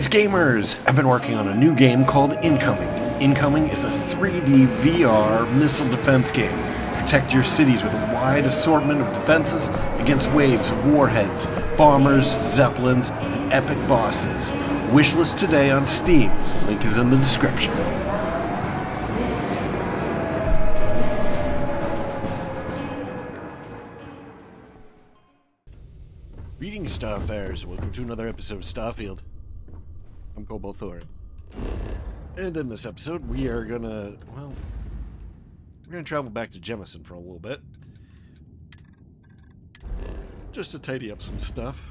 Greetings, gamers! I've been working on a new game called Incoming. Incoming is a 3D VR missile defense game. Protect your cities with a wide assortment of defenses against waves of warheads, bombers, zeppelins, and epic bosses. Wishlist today on Steam. Link is in the description. Greetings, Starfarers. Welcome to another episode of Starfield. I'm Cobalt Thorium. And in this episode, we are gonna travel back to Jemison for a little bit. Just to tidy up some stuff.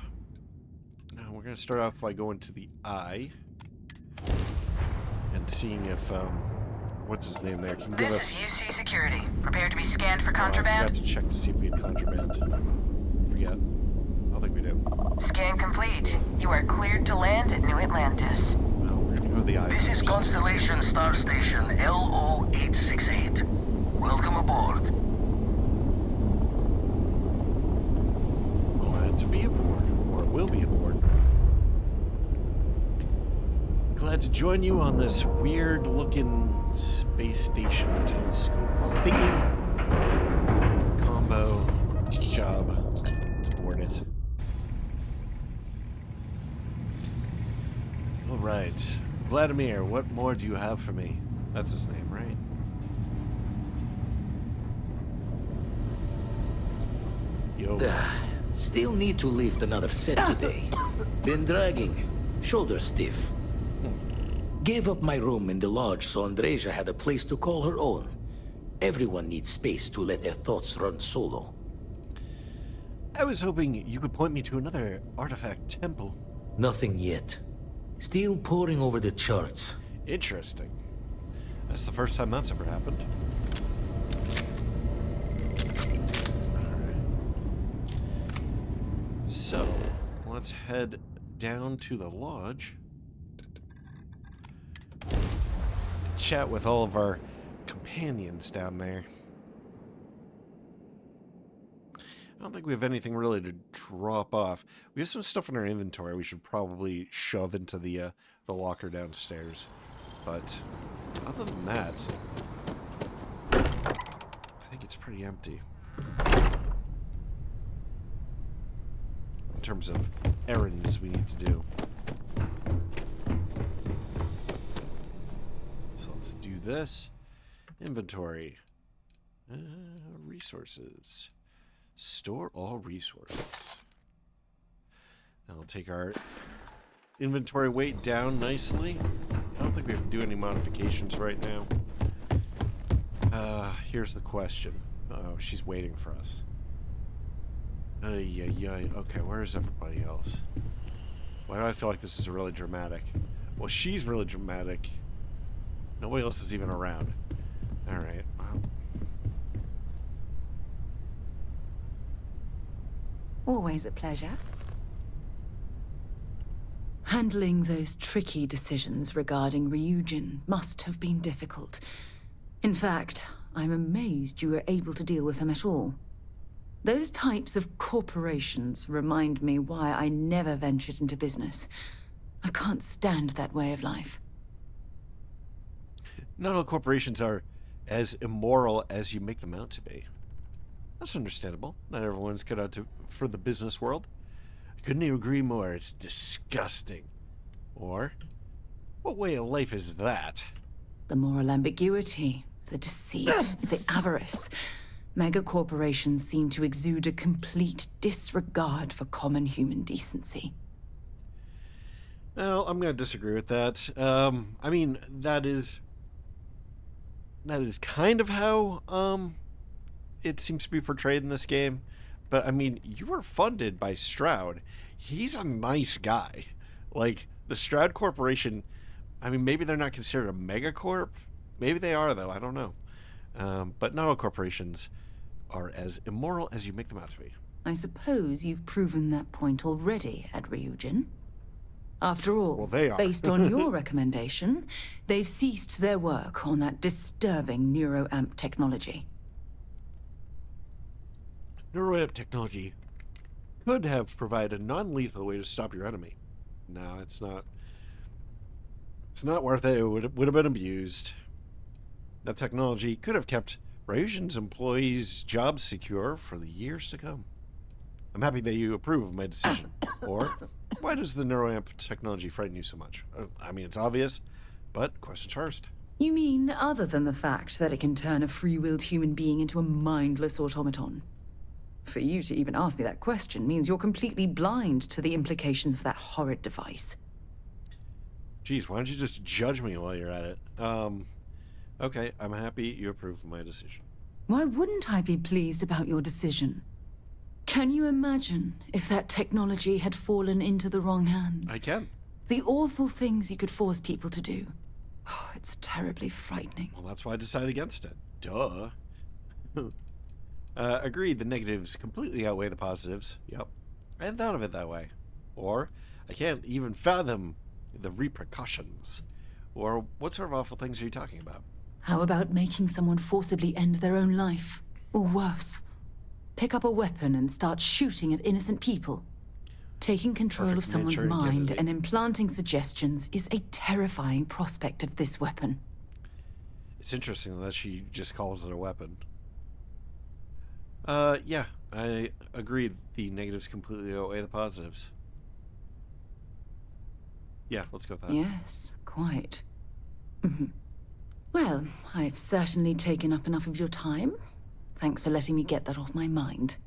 Now, we're gonna start off by going to the Eye. And seeing if, what's his name there, can give us... This is UC Security. Prepare to be scanned for I contraband. forgot to check to see if we had contraband. Forget. I don't think we do. Scan complete. You are cleared to land at New Atlantis. Well, we're gonna go to the Eye This first. is Constellation Star Station LO868. Welcome aboard. Glad to be aboard, or will be aboard. Glad to join you on this weird-looking space station telescope thingy. Combo job. Let's board it. All right, Vladimir. What more do you have for me? That's his name, right? Yo. Still need to lift another set today. Been dragging. Shoulder stiff. Gave up my room in the lodge so Andreja had a place to call her own. Everyone needs space to let their thoughts run solo. I was hoping you could point me to another artifact temple. Nothing yet. Still poring over the charts. Interesting. That's the first time that's ever happened. Alright. So, let's head down to the lodge. Chat with all of our companions down there. I don't think we have anything really to drop off. We have some stuff in our inventory we should probably shove into the locker downstairs. But other than that, I think it's pretty empty. In terms of errands we need to do. So let's do this. Inventory. Resources. Store all resources. That'll take our inventory weight down nicely. I don't think we have to do any modifications right now. Here's the question. Oh, she's waiting for us. Okay, where is everybody else? Why do I feel like this is really dramatic? Well, she's really dramatic. Nobody else is even around. Alright, well. Always a pleasure. Handling those tricky decisions regarding Ryujin must have been difficult. In fact, I'm amazed you were able to deal with them at all. Those types of corporations remind me why I never ventured into business. I can't stand that way of life. Not all corporations are as immoral as you make them out to be. That's understandable. Not everyone's cut out for the business world. I couldn't agree more. It's disgusting. Or, what way of life is that? The moral ambiguity, the deceit, the avarice. Mega corporations seem to exude a complete disregard for common human decency. Well, I'm going to disagree with that. I mean, that is kind of how it seems to be portrayed in this game. But, I mean, you were funded by Stroud. He's a nice guy. Like, the Stroud Corporation, I mean, maybe they're not considered a megacorp. Maybe they are, though. I don't know. But not all corporations are as immoral as you make them out to be. I suppose you've proven that point already at Ryujin. After all, Well, they are. based on your recommendation, they've ceased their work on that disturbing neuroamp technology. Neuroamp technology could have provided a non-lethal way to stop your enemy. No, it's not. It's not worth it. It would have been abused. That technology could have kept Ryujian's employees' jobs secure for the years to come. I'm happy that you approve of my decision. Or, why does the neuroamp technology frighten you so much? I mean, it's obvious, but questions first. You mean other than the fact that it can turn a free-willed human being into a mindless automaton? For you to even ask me that question means you're completely blind to the implications of that horrid device. Geez, why don't you just judge me while you're at it? Okay, I'm happy you approve of my decision. Why wouldn't I be pleased about your decision? Can you imagine if that technology had fallen into the wrong hands? I can. The awful things you could force people to do. Oh, it's terribly frightening. Well, that's why I decided against it. Duh. Agreed, the negatives completely outweigh the positives. Yep. I hadn't thought of it that way. Or, I can't even fathom the repercussions. Or, what sort of awful things are you talking about? How about making someone forcibly end their own life? Or worse, pick up a weapon and start shooting at innocent people? Taking control Perfect of someone's nature and mind dignity. and implanting suggestions is a terrifying prospect of this weapon. It's interesting that she just calls it a weapon. Yeah, I agree. The negatives completely outweigh the positives. Yeah, let's go with that. Yes, quite. Well, I've certainly taken up enough of your time. Thanks for letting me get that off my mind.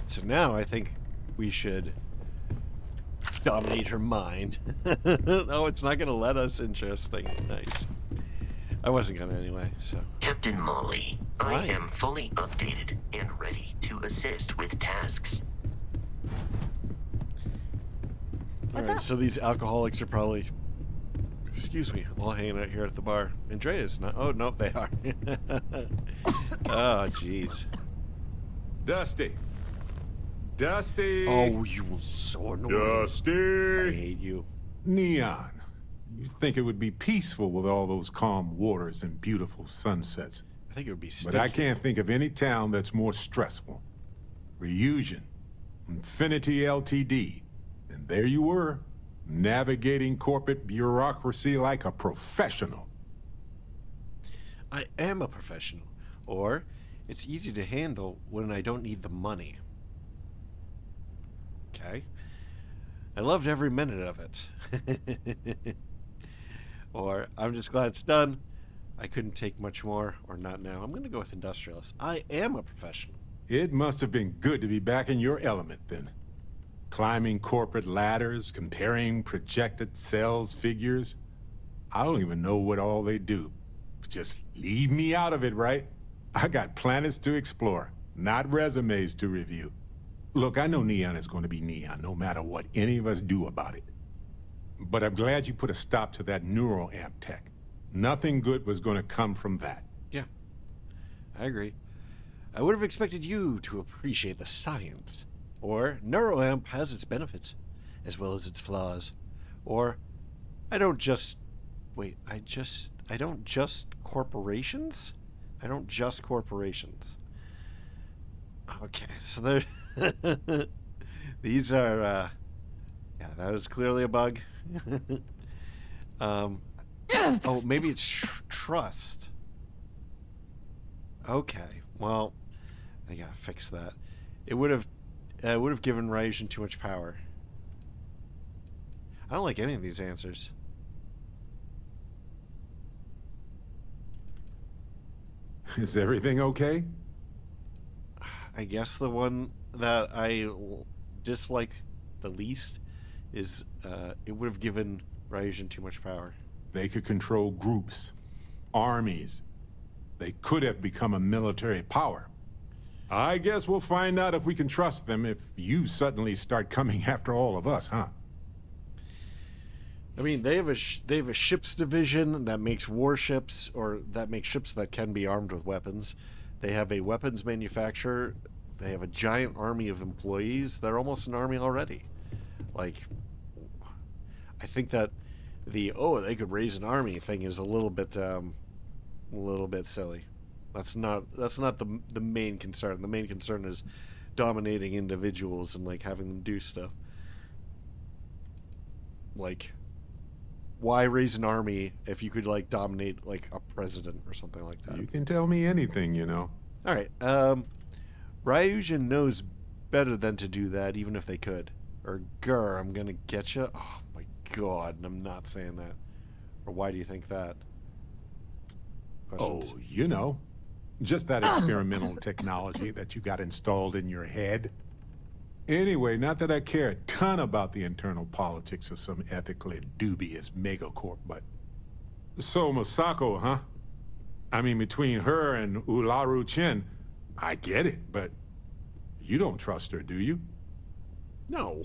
So now I think we should dominate her mind. Oh, it's not gonna let us. Interesting. Nice. I wasn't gonna anyway, so. Captain Molly, Hi. I am fully updated and ready to assist with tasks. Alright, so these alcoholics are probably, excuse me, all hanging out here at the bar. Andrea's not. Oh, no, they are. Oh, jeez. Dusty. Dusty. Oh, you were so annoying. I Dusty. hate you. Neon. You'd think it would be peaceful with all those calm waters and beautiful sunsets. I think it would be But I stinky. can't think of any town that's more stressful. Ryujin, Infinity Ltd. And there you were, navigating corporate bureaucracy like a professional. I am a professional. Or, it's easy to handle when I don't need the money. Okay. I loved every minute of it. Or, I'm just glad it's done. I couldn't take much more, or not now. I'm going to go with industrialist. I am a professional. It must have been good to be back in your element then. Climbing corporate ladders, comparing projected sales figures. I don't even know what all they do. Just leave me out of it, right? I got planets to explore, not resumes to review. Look, I know Neon is going to be Neon, no matter what any of us do about it. But I'm glad you put a stop to that neuroamp tech. Nothing good was going to come from that. Yeah, I agree. I would have expected you to appreciate the science. Or, neuroamp has its benefits, as well as its flaws. Or, I don't just corporations? I don't just corporations. Okay, so there... These are, yeah, that is clearly a bug. Oh, maybe it's trust. Okay, well, I gotta fix that. It would have given Ryujin too much power. I don't like any of these answers. Is everything okay? I guess the one that I dislike the least is it would have given Ryujin too much power. They could control groups, armies. They could have become a military power. I guess we'll find out if we can trust them if you suddenly start coming after all of us, huh? I mean, they have a ships division that makes warships, or that makes ships that can be armed with weapons. They have a weapons manufacturer. They have a giant army of employees. They're almost an army already. Like, I think that they could raise an army thing is a little bit silly. That's not the main concern. The main concern is dominating individuals and like having them do stuff. Like, why raise an army if you could like dominate like a president or something like that? You can tell me anything, you know. All right. Ryujin knows better than to do that, even if they could. Or grr, I'm gonna get you. Oh my god, and I'm not saying that. Or why do you think that? Questions? Oh, you know. Just that experimental technology that you got installed in your head. Anyway, not that I care a ton about the internal politics of some ethically dubious megacorp, but... So, Masako, huh? I mean, between her and Ularu Chen, I get it, but... You don't trust her, do you? No.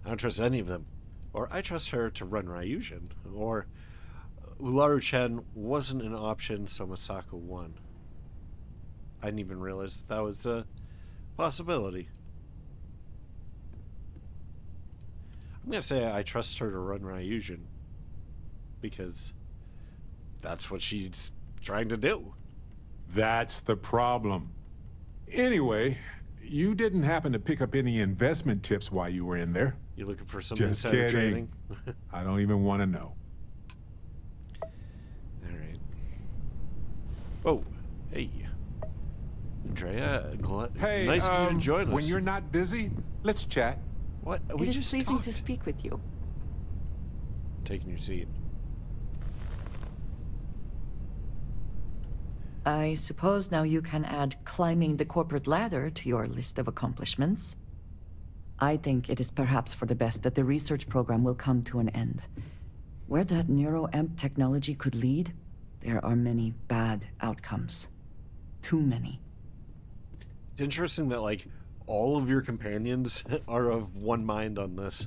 I don't trust any of them. Or I trust her to run Ryujin. Or Ularu Chen wasn't an option, so Masako won. I didn't even realize that was a possibility. I'm going to say I trust her to run Ryujin. Because that's what she's trying to do. That's the problem. Anyway, you didn't happen to pick up any investment tips while you were in there? You looking for some Just insider kidding. trading? I don't even want to know. Alright. Oh, hey. Andrea, Hey, nice of you to join us. when you're not busy, let's chat. What? It We is just pleasing to talked. speak with you. Taking your seat. I suppose now you can add climbing the corporate ladder to your list of accomplishments. I think it is perhaps for the best that the research program will come to an end. Where that neuroamp technology could lead, there are many bad outcomes. Too many. It's interesting that, like, all of your companions are of one mind on this.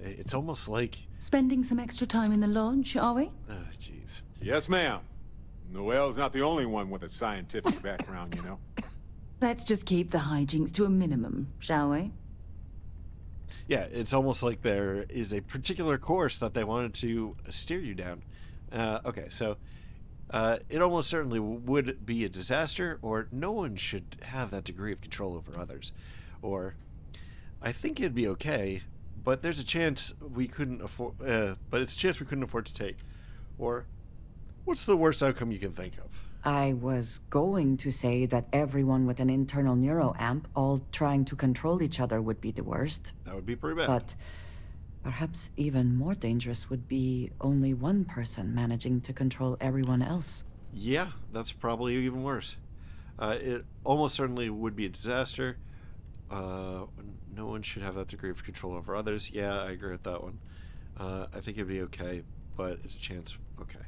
It's almost like... Spending some extra time in the lodge, are we? Oh, jeez. Yes, ma'am. Noelle's not the only one with a scientific background, you know. Let's just keep the hijinks to a minimum, shall we? Yeah, it's almost like there is a particular course that they wanted to steer you down. Okay, so it almost certainly would be a disaster, or no one should have that degree of control over others. Or, I think it'd be okay, but there's a chance we couldn't afford. But it's a chance we couldn't afford to take. Or, what's the worst outcome you can think of? I was going to say that everyone with an internal neuroamp all trying to control each other would be the worst. That would be pretty bad. But perhaps even more dangerous would be only one person managing to control everyone else. Yeah, that's probably even worse. It almost certainly would be a disaster. No one should have that degree of control over others. Yeah, I agree with that one. I think it'd be okay, but it's a chance. Okay.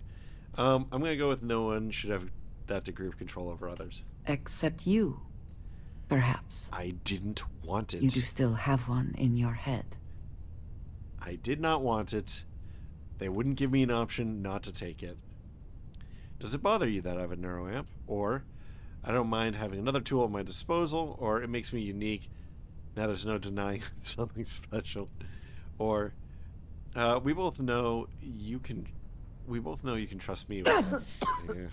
I'm going to go with no one should have that degree of control over others. Except you, perhaps. I didn't want it. You do still have one in your head. I did not want it. They wouldn't give me an option not to take it. Does it bother you that I have a neuroamp? Or I don't mind having another tool at my disposal, or it makes me unique. Now there's no denying it's something special. Or we both know you can trust me with this. Yeah.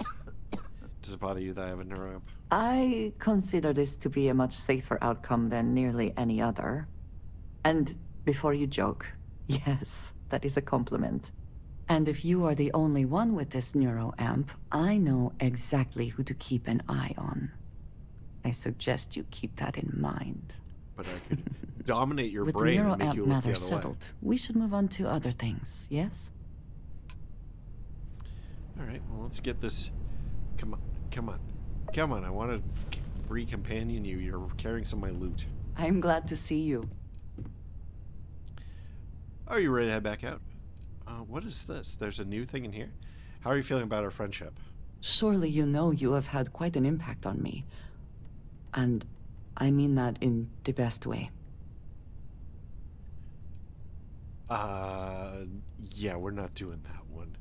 Does it bother you that I have a neuroamp? I consider this to be a much safer outcome than nearly any other. And before you joke, yes, that is a compliment. And if you are the only one with this neuroamp, I know exactly who to keep an eye on. I suggest you keep that in mind. But I could dominate your With the brain and make neuroamp you look the matter other settled, way. we should move on to other things, yes? All right, well, let's get this. Come on. I want to free companion you. You're carrying some of my loot. I'm glad to see you. Are you ready to head back out? What is this? There's a new thing in here. How are you feeling about our friendship? Surely you know you have had quite an impact on me. And I mean that in the best way. Yeah, we're not doing that one.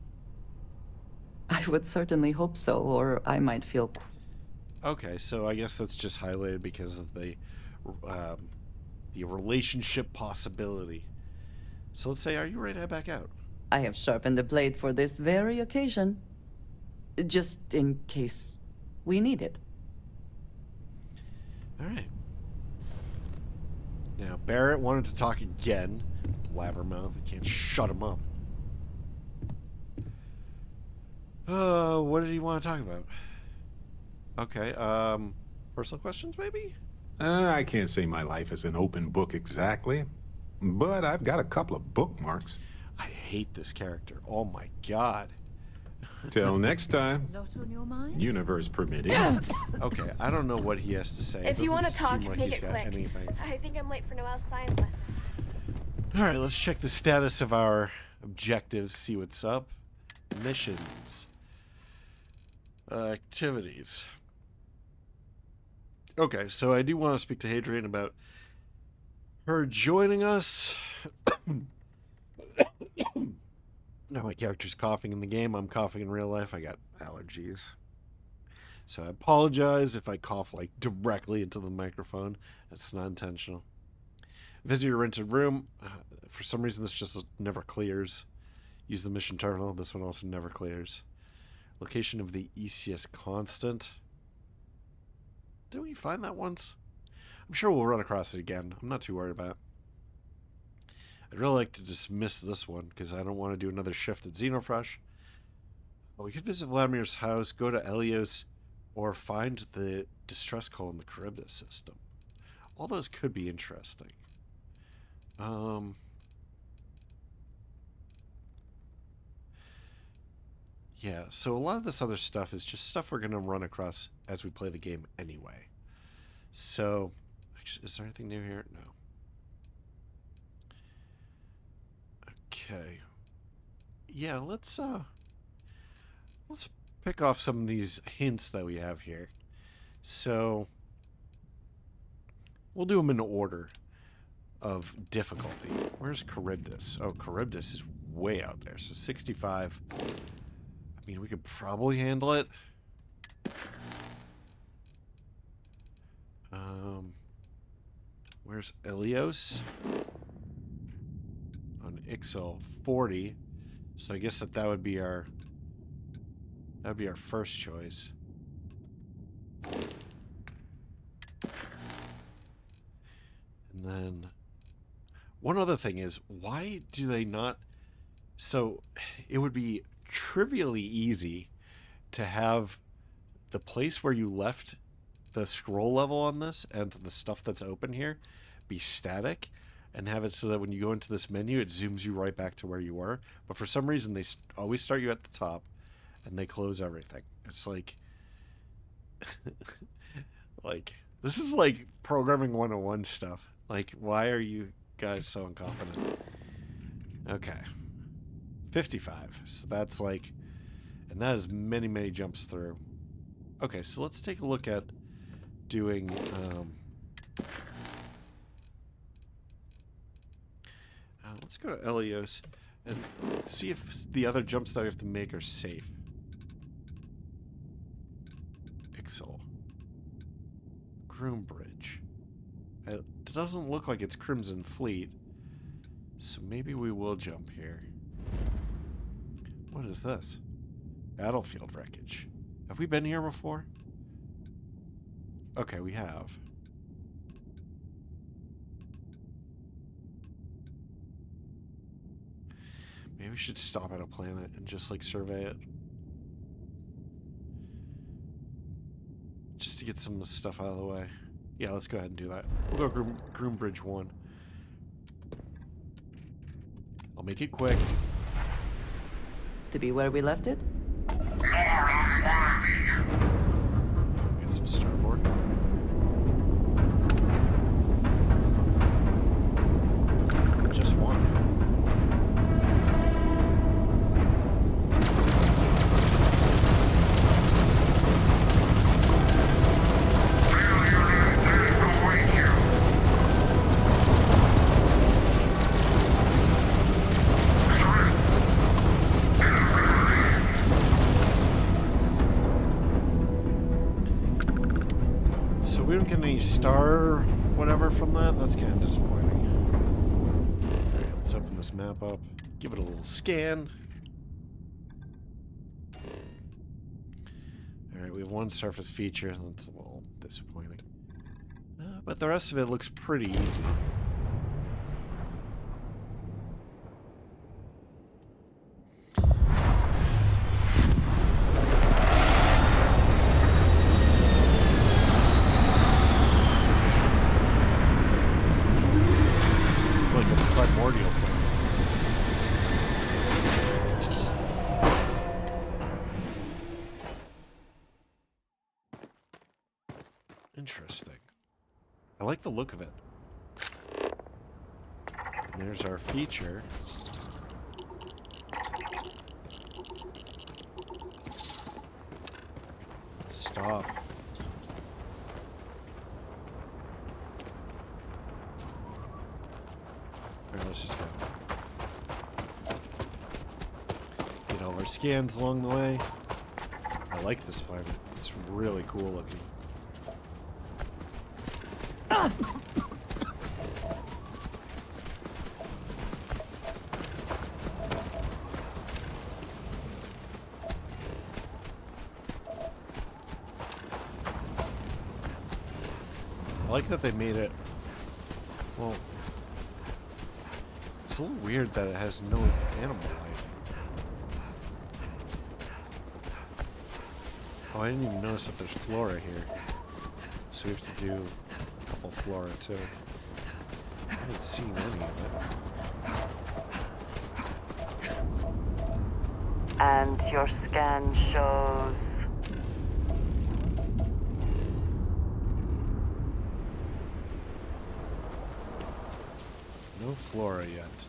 I would certainly hope so, or I might feel... Okay, so I guess that's just highlighted because of the relationship possibility. So let's say, are you ready to head back out? I have sharpened the blade for this very occasion. Just in case we need it. All right. Now, Barrett wanted to talk again. Blabbermouth. I can't shut him up. What did he want to talk about? Okay, personal questions, maybe? I can't say my life is an open book exactly, but I've got a couple of bookmarks. I hate this character. Oh my god. Till next time, Not on your mind? universe permitting. Okay, I don't know what he has to say. If you want to Doesn't talk, seem like make he's it got quick. anything. I think I'm late for Noel's science lesson. Alright, let's check the status of our objectives, see what's up. Missions. Activities. Okay, so I do want to speak to Hadrian about her joining us. Now my character's coughing in the game. I'm coughing in real life. I got allergies. So I apologize if I cough like directly into the microphone. That's not intentional. Visit your rented room. For some reason, this just never clears. Use the mission terminal. This one also never clears. Location of the ECS constant. Didn't we find that once? I'm sure we'll run across it again. I'm not too worried about it. I'd really like to dismiss this one because I don't want to do another shift at Xenofresh. We could visit Vladimir's house, go to Eleos, or find the distress call in the Charybdis system. All those could be interesting. Yeah, so a lot of this other stuff is just stuff we're going to run across as we play the game anyway. So, actually, is there anything new here? No. Okay. Yeah, let's pick off some of these hints that we have here. So, we'll do them in order of difficulty. Where's Charybdis? Oh, Charybdis is way out there. So 65. I mean, we could probably handle it. Where's Eleos? On Ixel 40. So I guess that would be our first choice. And then one other thing is, why do they not? So it would be trivially easy to have the place where you left the scroll level on this and the stuff that's open here be static, and have it so that when you go into this menu it zooms you right back to where you were. But for some reason they always start you at the top and they close everything. It's like like this is like programming 101 stuff. Like, why are you guys so incompetent? Okay. 55. So that's like, and that is many, many jumps through. Okay, so let's take a look at doing, let's go to Eleos and see if the other jumps that we have to make are safe. Ixel. Groombridge. It doesn't look like it's Crimson Fleet, so maybe we will jump here. What is this? Battlefield wreckage. Have we been here before? Okay, we have. Maybe we should stop at a planet and just like survey it. Just to get some of the stuff out of the way. Yeah, let's go ahead and do that. We'll go Groombridge 1. I'll make it quick. To be where we left it? Get some starboard. Just one. We don't get any star whatever from that. That's kind of disappointing. Alright, let's open this map up. Give it a little scan. Alright, we have one surface feature. That's a little disappointing. But the rest of it looks pretty easy. Interesting. I like the look of it. And there's our feature. Stop. Alright, let's just go. Get all our scans along the way. I like this planet. It's really cool looking. I like that they made it, well, it's a little weird that it has no animal life. Oh, I didn't even notice that there's flora here. So we have to do a couple flora too. I haven't seen any of it. And your scan shows... No flora yet.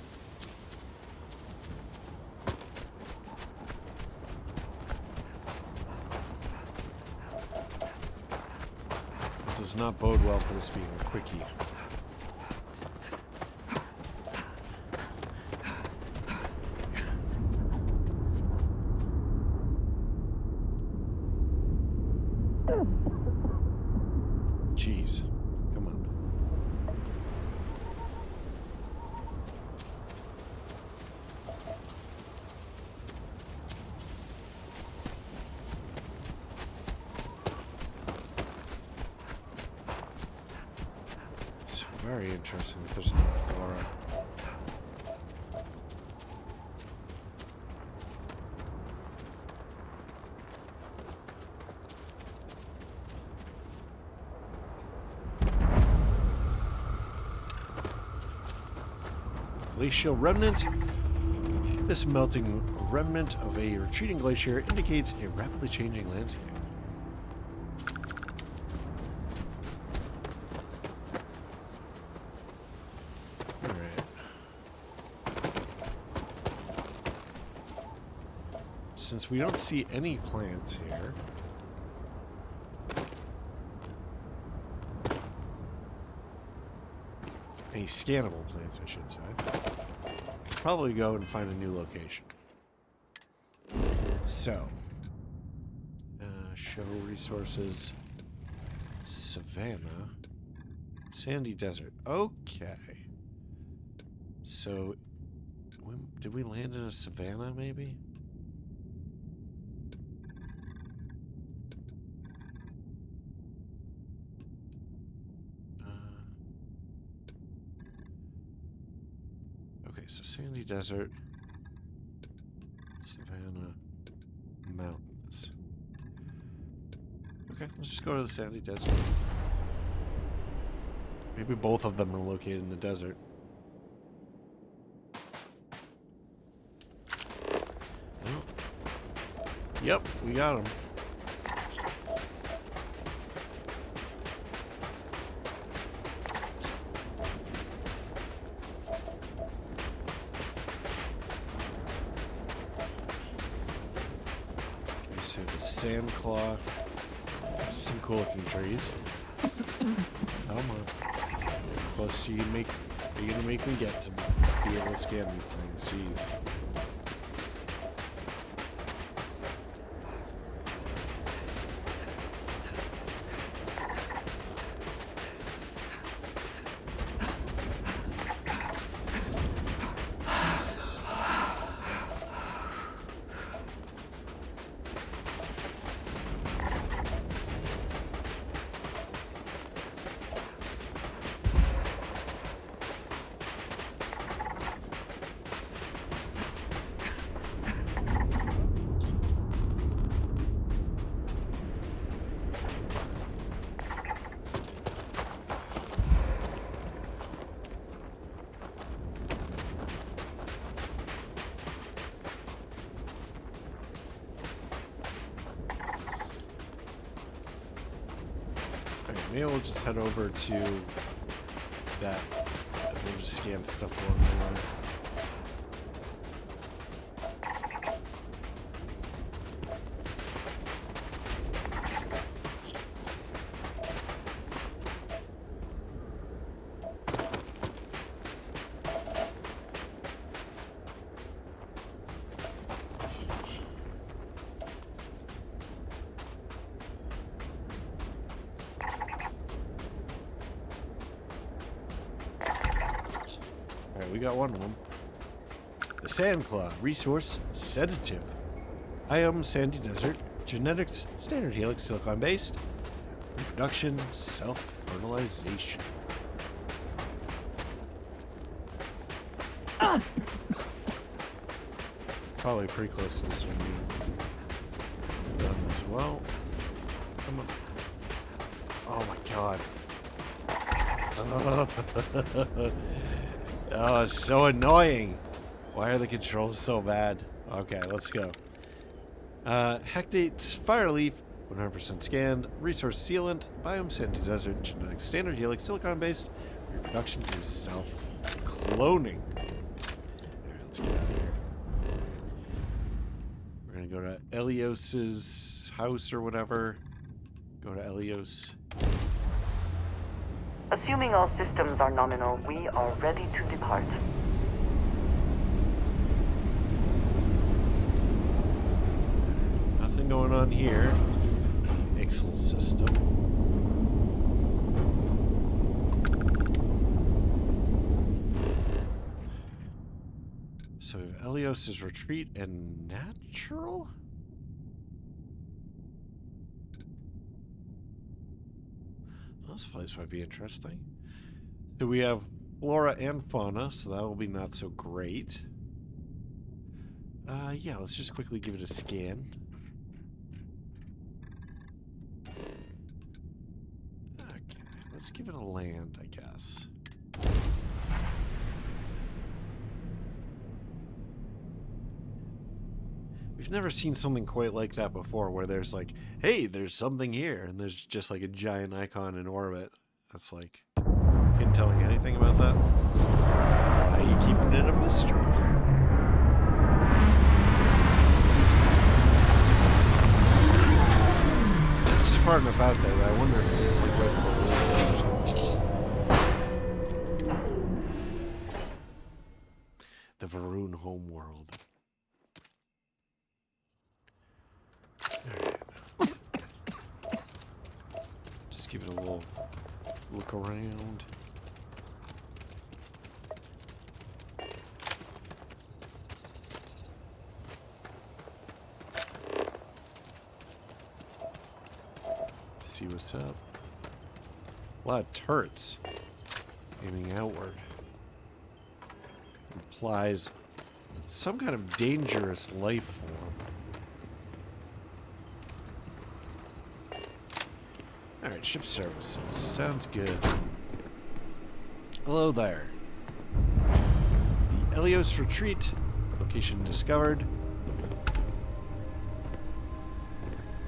It does not bode well for this being a quickie. Jeez. Come on. It's very interesting that there's no flora. Glacial remnant. This melting remnant of a retreating glacier indicates a rapidly changing landscape. Alright. Since we don't see any plants here, any scannable plants, I should say, probably go and find a new location. So, show resources, Savannah, Sandy Desert. Okay. So, did we land in a savanna, maybe? Okay, so Sandy Desert, Savannah, Mountains. Okay, let's just go to the Sandy Desert. Maybe both of them are located in the desert. Oh. Yep, we got them. Sand claw. Some cool looking trees. Come on. How close are you gonna make me get to be able to scan these things? Jeez. maybe we'll just head over to that. We'll just scan stuff along the line. We got one of them. The Sandclaw, resource, sedative. Item, sandy desert. Genetics, standard helix, silicon based. Reproduction, self-fertilization. Probably pretty close to this one being done as well. Come on. Oh my god. Oh, it's so annoying. Why are the controls so bad? Okay, let's go. Hectate, Fireleaf, 100% scanned. Resource sealant, biome sandy desert, genetic standard helix, silicon based. Reproduction is self-cloning. Alright, let's get out of here. We're gonna go to Eleos's house or whatever. Go to Eleos. Assuming all systems are nominal, we are ready to depart. Nothing going on here. Ixel system. So we have Eleos' Retreat and Natural? This place might be interesting. So we have flora and fauna, so that will be not so great. Yeah, let's just quickly give it a scan. Okay, let's give it a land, I guess. We've never seen something quite like that before, where there's like, hey, there's something here, and there's just like a giant icon in orbit. That's like, couldn't tell me anything about that. Why are you keeping it a mystery? It's just far enough out there that I wonder if this is like right before or something. The Varun homeworld. Just give it a little look around. See what's up. A lot of turrets aiming outward. Implies some kind of dangerous life form. Alright, ship services. Sounds good. Hello there. The Eleos Retreat. Location discovered.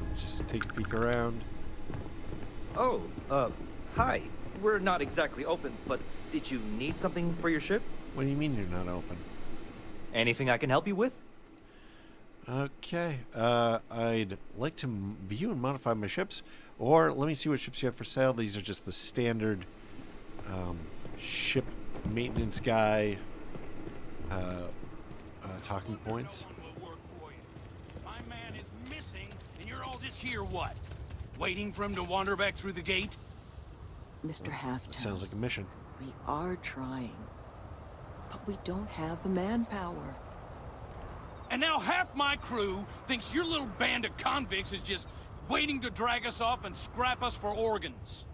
Let's just take a peek around. Oh, hi. We're not exactly open, but did you need something for your ship? What do you mean you're not open? Anything I can help you with? Okay. I'd like to view and modify my ships. Or let me see what ships you have for sale. These are just the standard ship maintenance guy talking points. My man is missing, and you're all just here what? Waiting for him to wander back through the gate? Mr. Halftown. Sounds like a mission. We are trying, but we don't have the manpower. And now half my crew thinks your little band of convicts is just waiting to drag us off and scrap us for organs.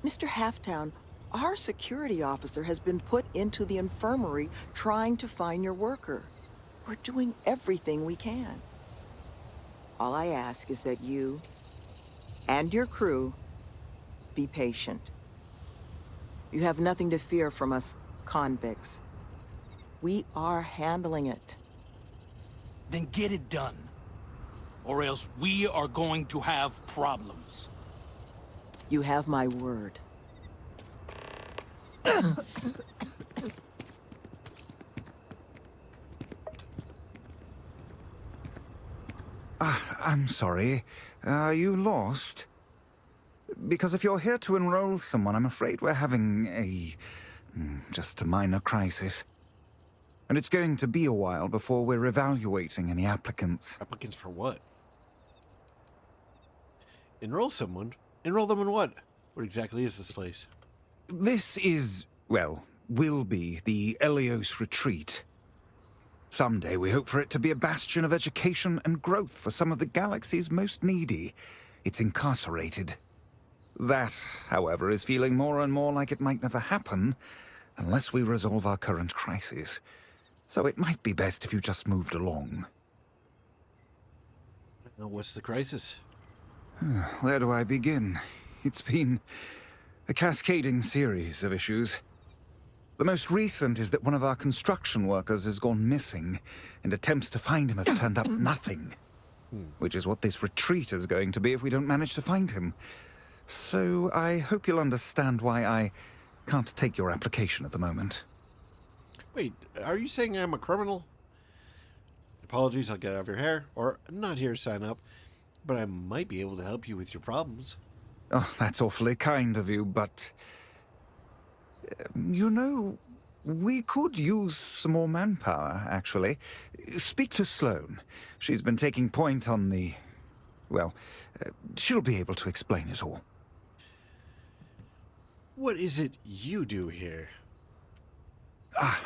Mr. Halftown, our security officer has been put into the infirmary trying to find your worker. We're doing everything we can. All I ask is that you and your crew be patient. You have nothing to fear from us convicts. We are handling it. Then get it done. Or else we are going to have problems. You have my word. I'm sorry. Are you lost? Because if you're here to enroll someone, I'm afraid we're having just a minor crisis. And it's going to be a while before we're evaluating any applicants. Applicants for what? Enroll someone? Enroll them in what? What exactly is this place? This is, well, will be the Eleos Retreat. Someday we hope for it to be a bastion of education and growth for some of the galaxy's most needy. It's incarcerated. That, however, is feeling more and more like it might never happen unless we resolve our current crisis. So it might be best if you just moved along. Now, what's the crisis? Where do I begin? It's been a cascading series of issues. The most recent is that one of our construction workers has gone missing, and attempts to find him have turned up nothing. Which is what this retreat is going to be if we don't manage to find him. So I hope you'll understand why I can't take your application at the moment. Wait, are you saying I'm a criminal? Apologies, I'll get out of your hair. Or, I'm not here to sign up, but I might be able to help you with your problems. Oh, that's awfully kind of you, but... you know, we could use some more manpower, actually. Speak to Sloane. She's been taking point on the... well, she'll be able to explain it all. What is it you do here?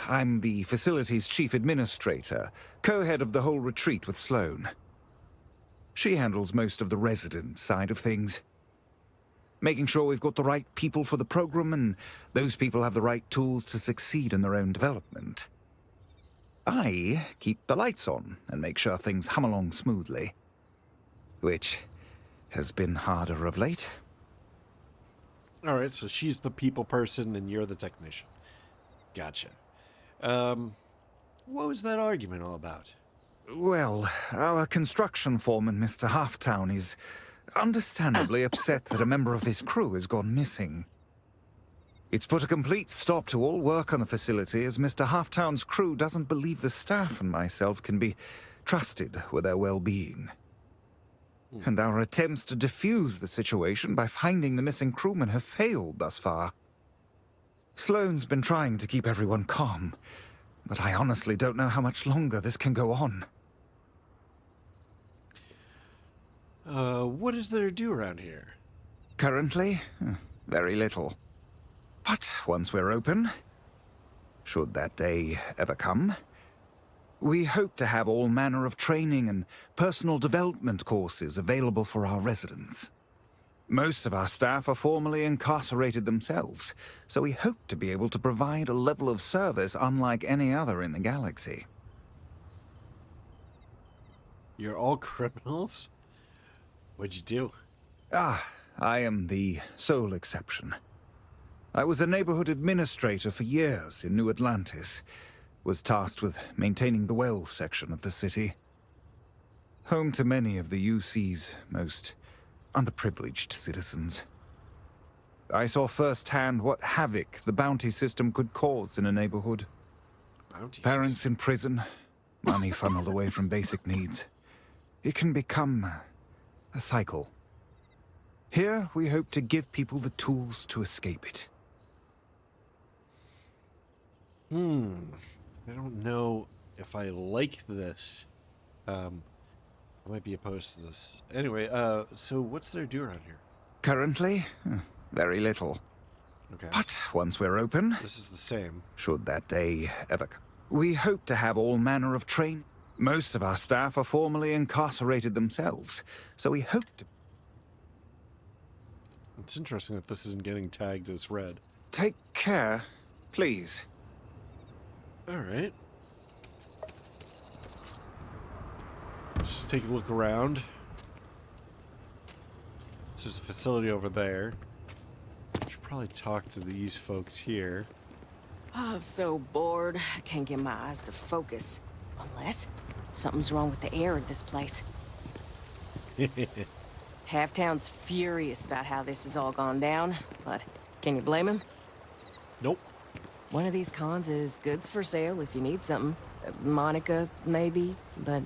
I'm the facility's chief administrator, co-head of the whole retreat with Sloane. She handles most of the resident side of things. Making sure we've got the right people for the program and those people have the right tools to succeed in their own development. I keep the lights on and make sure things hum along smoothly. Which has been harder of late. Alright, so she's the people person and you're the technician. Gotcha. What was that argument all about? Well, our construction foreman, Mr. Halftown, is understandably upset that a member of his crew has gone missing. It's put a complete stop to all work on the facility as Mr. Halftown's crew doesn't believe the staff and myself can be trusted with their well-being. And our attempts to defuse the situation by finding the missing crewman have failed thus far. Sloane's been trying to keep everyone calm, but I honestly don't know how much longer this can go on. What is there to do around here? Currently, very little. But once we're open, should that day ever come, we hope to have all manner of training and personal development courses available for our residents. Most of our staff are formerly incarcerated themselves, so we hope to be able to provide a level of service unlike any other in the galaxy. You're all criminals? What'd you do? I am the sole exception. I was a neighborhood administrator for years in New Atlantis. Was tasked with maintaining the wells section of the city. Home to many of the UC's most underprivileged citizens. I saw firsthand what havoc the bounty system could cause in a neighborhood. Parents in prison, money funneled away from basic needs. It can become a cycle. Here, we hope to give people the tools to escape it. I don't know if I like this. I might be opposed to this. Anyway, so what's there to do around here? Currently, very little. Okay. But once we're open... This is the same. Should that day ever come, we hope to have all manner of train. Most of our staff are formerly incarcerated themselves, so we hope to... It's interesting that this isn't getting tagged as red. Take care, please. Alright. Let's just take a look around. So there's a facility over there. Should probably talk to these folks here. Oh, I'm so bored. I can't get my eyes to focus. Unless something's wrong with the air in this place. Halftown's furious about how this has all gone down, but can you blame him? Nope. One of these cons is goods for sale if you need something. Monica, maybe, but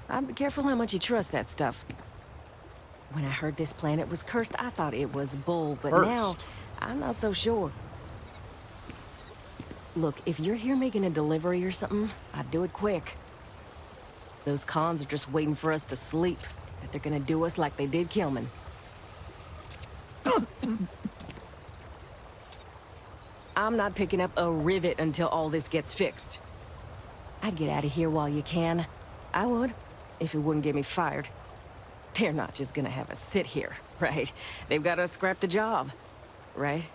I'd be careful how much you trust that stuff. When I heard this planet was cursed, I thought it was bull, but now I'm not so sure. Look, if you're here making a delivery or something, I'd do it quick. Those cons are just waiting for us to sleep. But they're gonna do us like they did Kilman. I'm not picking up a rivet until all this gets fixed. I'd get out of here while you can. I would, if it wouldn't get me fired. They're not just gonna have us sit here, right? They've got to scrap the job, right?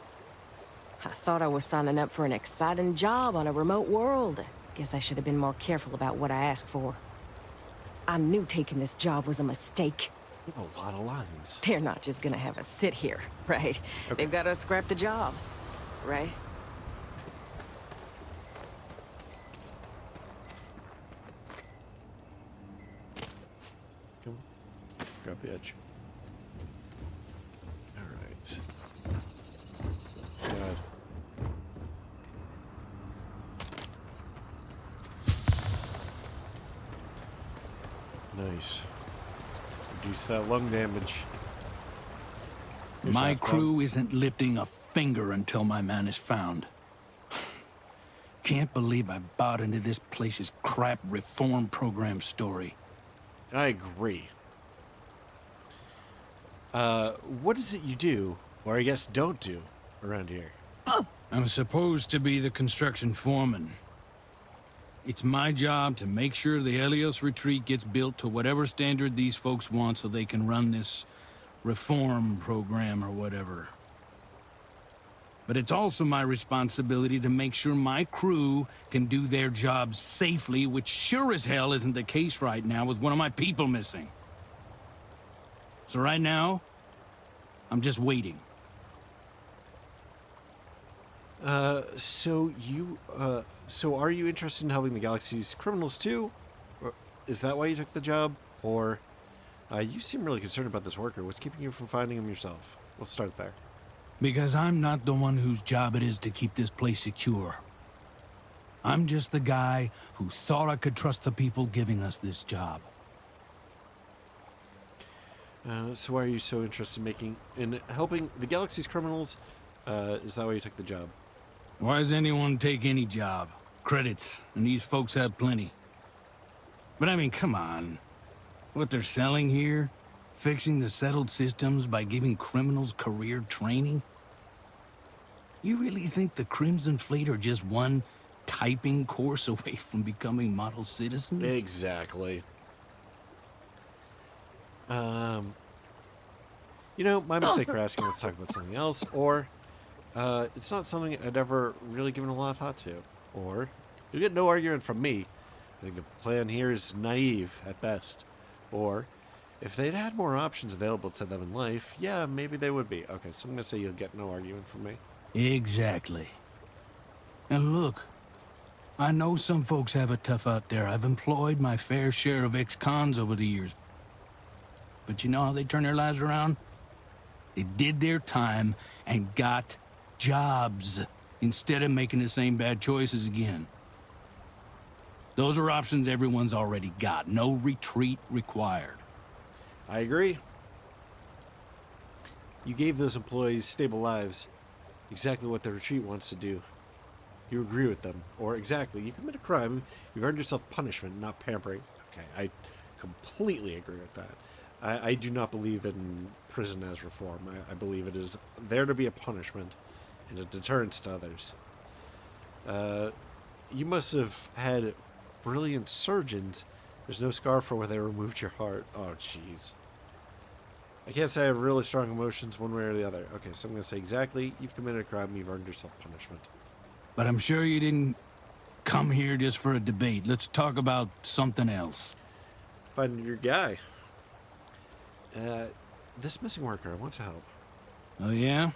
I thought I was signing up for an exciting job on a remote world. Guess I should have been more careful about what I asked for. I knew taking this job was a mistake. A lot of lines. They're not just gonna have us sit here, right? Okay. They've got to scrap the job, right? Come on. Grab the edge. All right. God. Nice. Reduce that lung damage. My crew isn't lifting a finger until my man is found. Can't believe I bought into this place's crap reform program story. I agree. What is it you do, or I guess don't do, around here? I'm supposed to be the construction foreman. It's my job to make sure the Eleos Retreat gets built to whatever standard these folks want so they can run this reform program or whatever. But it's also my responsibility to make sure my crew can do their jobs safely, which sure as hell isn't the case right now with one of my people missing. So right now, I'm just waiting. So are you interested in helping the galaxy's criminals too? Or is that why you took the job? Or, you seem really concerned about this worker. What's keeping you from finding him yourself? We'll start there. Because I'm not the one whose job it is to keep this place secure. I'm just the guy who thought I could trust the people giving us this job. So why are you so interested in helping the galaxy's criminals? Is that why you took the job? Why does anyone take any job? Credits, and these folks have plenty. But I mean, come on. What they're selling here? Fixing the settled systems by giving criminals career training? You really think the Crimson Fleet are just one typing course away from becoming model citizens? Exactly. You know, my mistake for asking, let's talk about something else, or it's not something I'd ever really given a lot of thought to. Or, you'll get no argument from me. I think the plan here is naive at best. Or, if they'd had more options available to them in life, yeah, maybe they would be. Okay, so I'm going to say you'll get no argument from me. Exactly. And look, I know some folks have it tough out there. I've employed my fair share of ex-cons over the years. But you know how they turn their lives around? They did their time and got jobs instead of making the same bad choices again. Those are options everyone's already got. No retreat required. I agree. You gave those employees stable lives. Exactly what the retreat wants to do. You agree with them. Or exactly, you commit a crime, you've earned yourself punishment, not pampering. Okay, I completely agree with that. I do not believe in prison as reform. I believe it is there to be a punishment and a deterrence to others. You must have had brilliant surgeons. There's no scar for where they removed your heart. Oh, jeez. I can't say I have really strong emotions one way or the other. Okay, so I'm going to say exactly, you've committed a crime, you've earned yourself punishment. But I'm sure you didn't come here just for a debate. Let's talk about something else. Finding your guy. This missing worker wants help. Oh, yeah?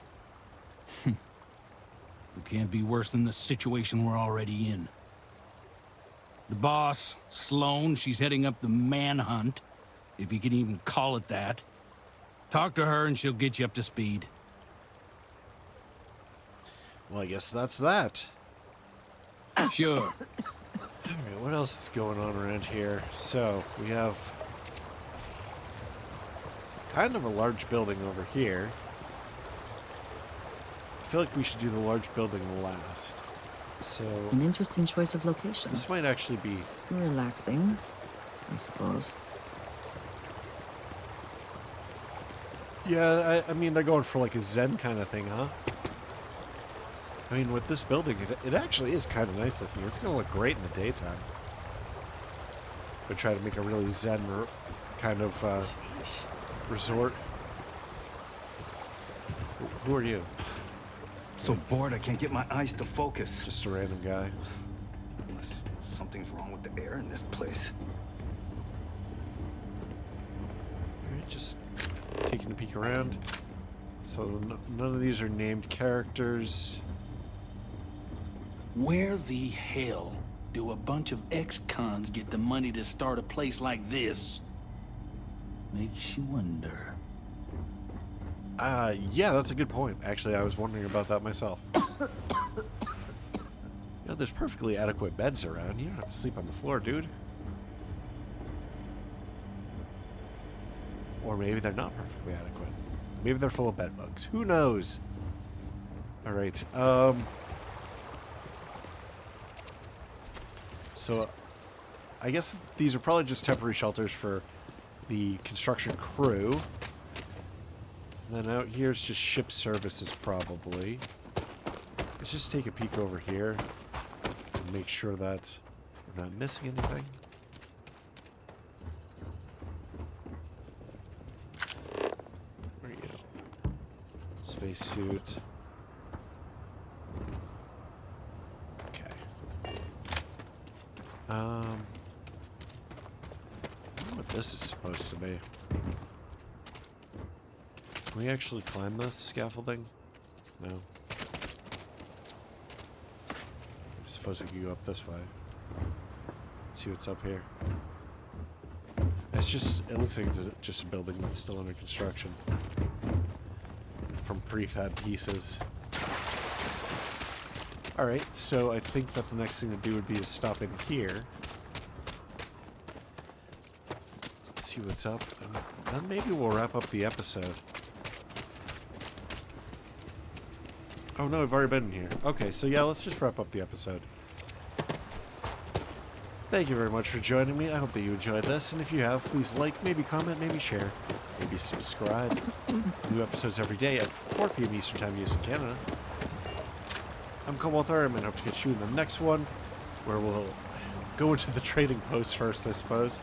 It can't be worse than the situation we're already in. The boss, Sloane, she's heading up the manhunt, if you can even call it that. Talk to her and she'll get you up to speed. Well, I guess that's that. Sure. Alright, what else is going on around here? So, we have kind of a large building over here. I feel like we should do the large building last. So, An interesting choice of location. this might actually be... Relaxing, I suppose. Yeah, I mean, they're going for like a Zen kind of thing, huh? I mean, with this building, it actually is kind of nice looking. It's going to look great in the daytime. But try to make a really Zen kind of resort. Who are you? So bored I can't get my eyes to focus. Just a random guy. Unless something's wrong with the air in this place. Alright, just taking a peek around. So none of these are named characters. Where the hell do a bunch of ex-cons get the money to start a place like this? Makes you wonder. Yeah, that's a good point. Actually, I was wondering about that myself. You know, there's perfectly adequate beds around. You don't have to sleep on the floor, dude. Or maybe they're not perfectly adequate. Maybe they're full of bed bugs. Who knows? Alright, so, I guess these are probably just temporary shelters for the construction crew. And then out here is just ship services, probably. Let's just take a peek over here and make sure that we're not missing anything. There you go. Spacesuit. Okay. I don't know what this is supposed to be. Can we actually climb this scaffolding? No. I suppose we could go up this way. Let's see what's up here. It's just, it looks like it's just a building that's still under construction. From prefab pieces. Alright, so I think that the next thing to do would be to stop in here. Let's see what's up. And then maybe we'll wrap up the episode. Oh no, we've already been in here. Okay, so yeah, let's just wrap up the episode. Thank you very much for joining me. I hope that you enjoyed this, and if you have, please like, maybe comment, maybe share, maybe subscribe. New episodes every day at 4 p.m. Eastern Time, US and Canada. I'm Cobalt Thorium, and hope to catch you in the next one, where we'll go into the trading post first, I suppose.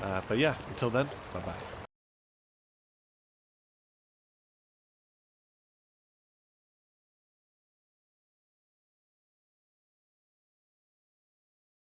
But yeah, until then, bye-bye.